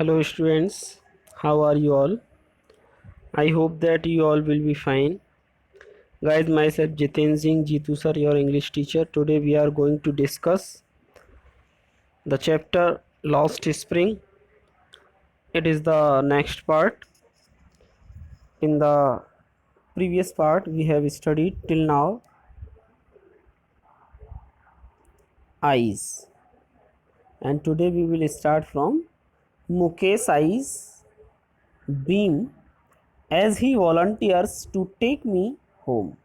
Hello students, how are you all? I hope that you all will be fine. Guys, myself Jiten Singh Jitu sir, your English teacher. Today we are going to discuss the chapter Lost Spring. It is the next part. In the previous part we have studied till now eyes, and today we will start from Mukesh eyes beam as he volunteers to take me home,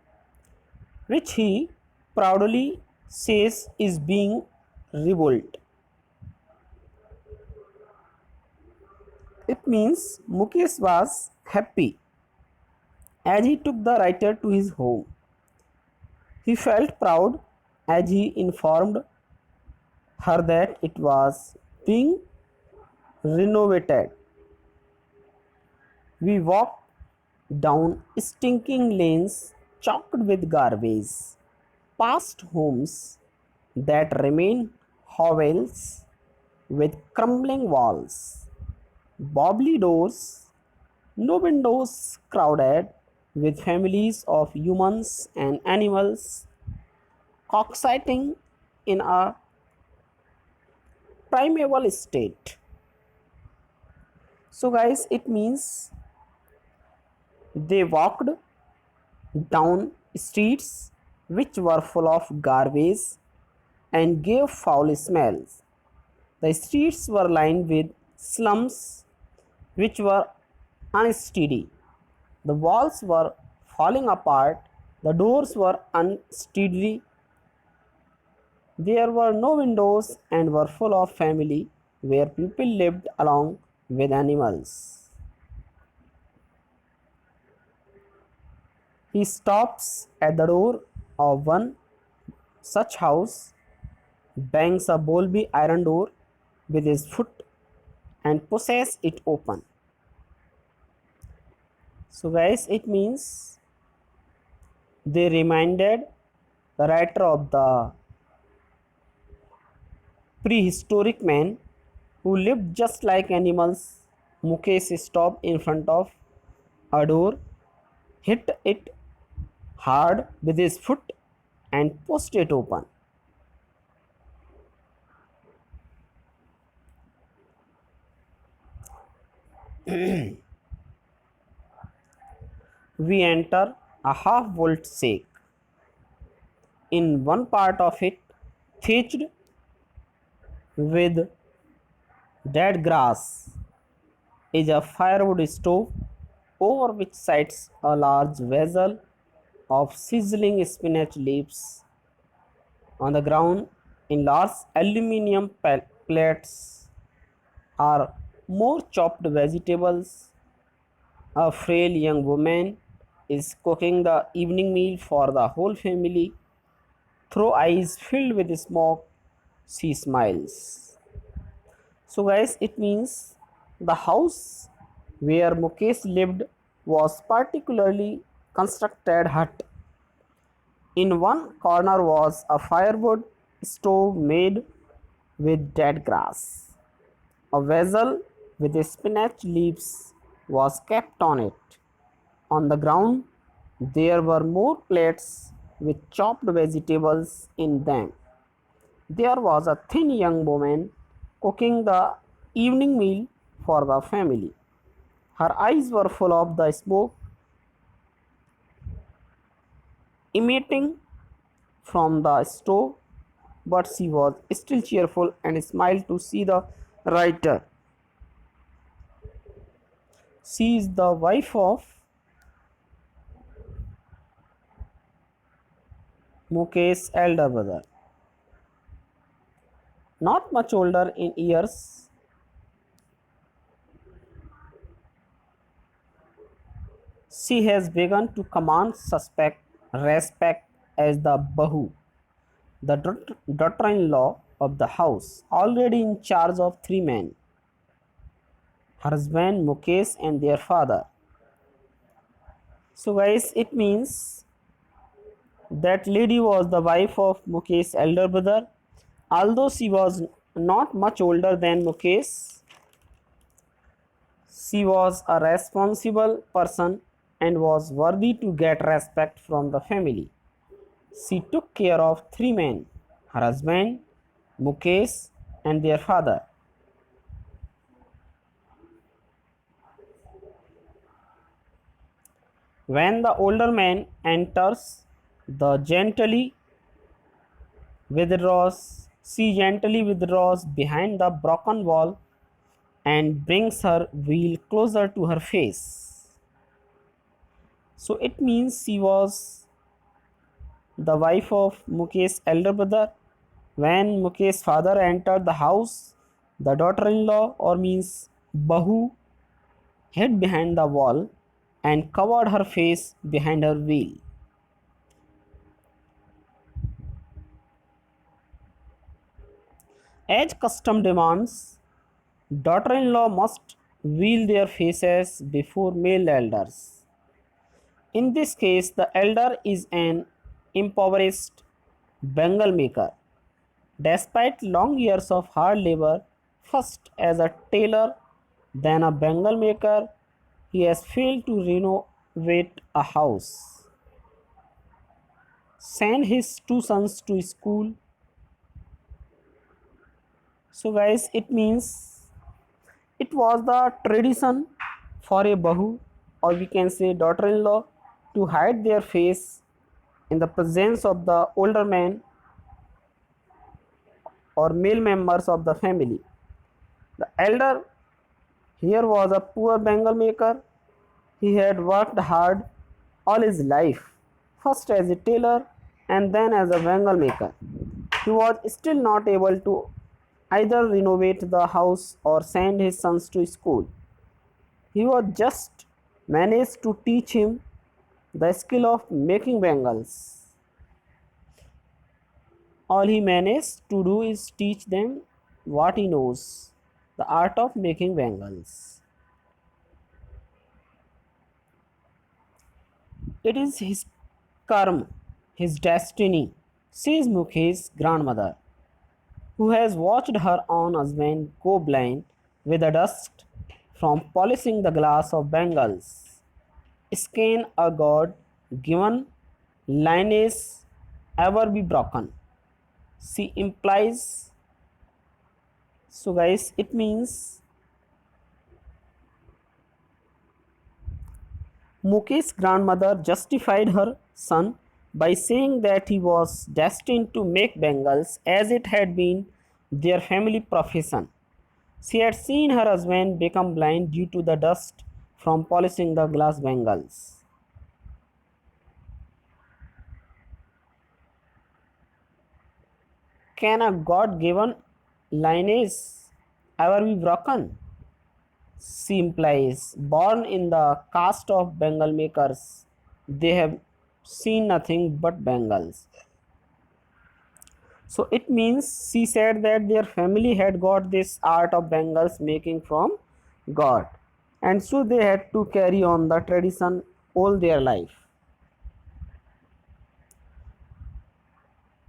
which he proudly says is being rebuilt. It means Mukesh was happy as he took the writer to his home. He felt proud as he informed her that it was being renovated. We walked down stinking lanes choked with garbage, past homes that remain hovels with crumbling walls, wobbly doors, no windows crowded with families of humans and animals coxeting in a primeval state. So, guys, it means they walked down streets which were full of garbage and gave foul smells. The streets were lined with slums which were unsteady. The walls were falling apart, the doors were unsteady, there were no windows and were full of family where people lived along with animals. He stops at the door of one such house, bangs a Bowlby iron door with his foot and pushes it open. So guys, it means they reminded the writer of the prehistoric man who lived just like animals. Mukesh stopped in front of a door, hit it hard with his foot and pushed it open. We enter a half-volt shake. In one part of it, thatched with dead grass, is a firewood stove over which sits a large vessel of sizzling spinach leaves. On the ground, in large aluminium plates, are more chopped vegetables. A frail young woman is cooking the evening meal for the whole family. Through eyes filled with smoke, she smiles. So, guys, it means the house where Mukesh lived was particularly constructed hut. In one corner was a firewood stove made with dead grass. A vessel with spinach leaves was kept on it. On the ground, there were more plates with chopped vegetables in them. There was a thin young woman cooking the evening meal for the family. Her eyes were full of the smoke emitting from the stove, but she was still cheerful and smiled to see the writer. She is the wife of Mukesh's elder brother, not much older in years. She has begun to command respect as the Bahu, the daughter-in-law of the house, already in charge of three men, her husband Mukesh and their father. So guys, it means that lady was the wife of Mukesh's elder brother. Although she was not much older than Mukesh, She was a responsible person and was worthy to get respect from the family. She took care of three men, her husband, Mukesh, and their father. When the older man enters, the gently withdraws, she gently withdraws behind the broken wall and brings her wheel closer to her face. So it means she was the wife of Mukesh's elder brother. When Mukesh's father entered the house, the daughter-in-law or means Bahu hid behind the wall and covered her face behind her veil. As custom demands, daughter-in-law must veil their faces before male elders. In this case, the elder is an impoverished Bengal maker. Despite long years of hard labor, first as a tailor, then a Bengal maker, he has failed to renovate a house, send his two sons to school. So, guys, it means it was the tradition for a Bahu or we can say daughter in law to hide their face in the presence of the older man or male members of the family. The elder here was a poor Bengal maker. He had worked hard all his life, first as a tailor and then as a Bengal maker. He was still not able to either renovate the house or send his sons to school. He was just managed to teach him the skill of making bangles. All he managed to do is teach them what he knows, the art of making bangles. It is his karma, his destiny, says Mukesh's grandmother, who has watched her own husband go blind with the dust from polishing the glass of bangles. Can a God given lineage ever be broken? She implies. So, guys, it means Mukesh's grandmother justified her son by saying that he was destined to make bangles as it had been their family profession. She had seen her husband become blind due to the dust from polishing the glass bangles. Can a God given lineage ever be broken? She implies, born in the caste of Bengal makers, they have seen nothing but bangles. So it means she said that their family had got this art of bangles making from God, and so they had to carry on the tradition all their life.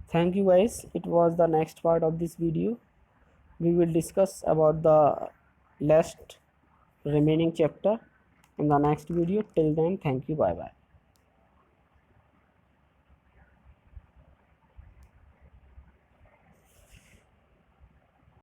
Thank you guys. It was the next part of this video. We will discuss about the last remaining chapter in the next video. Till then, thank you. Bye bye.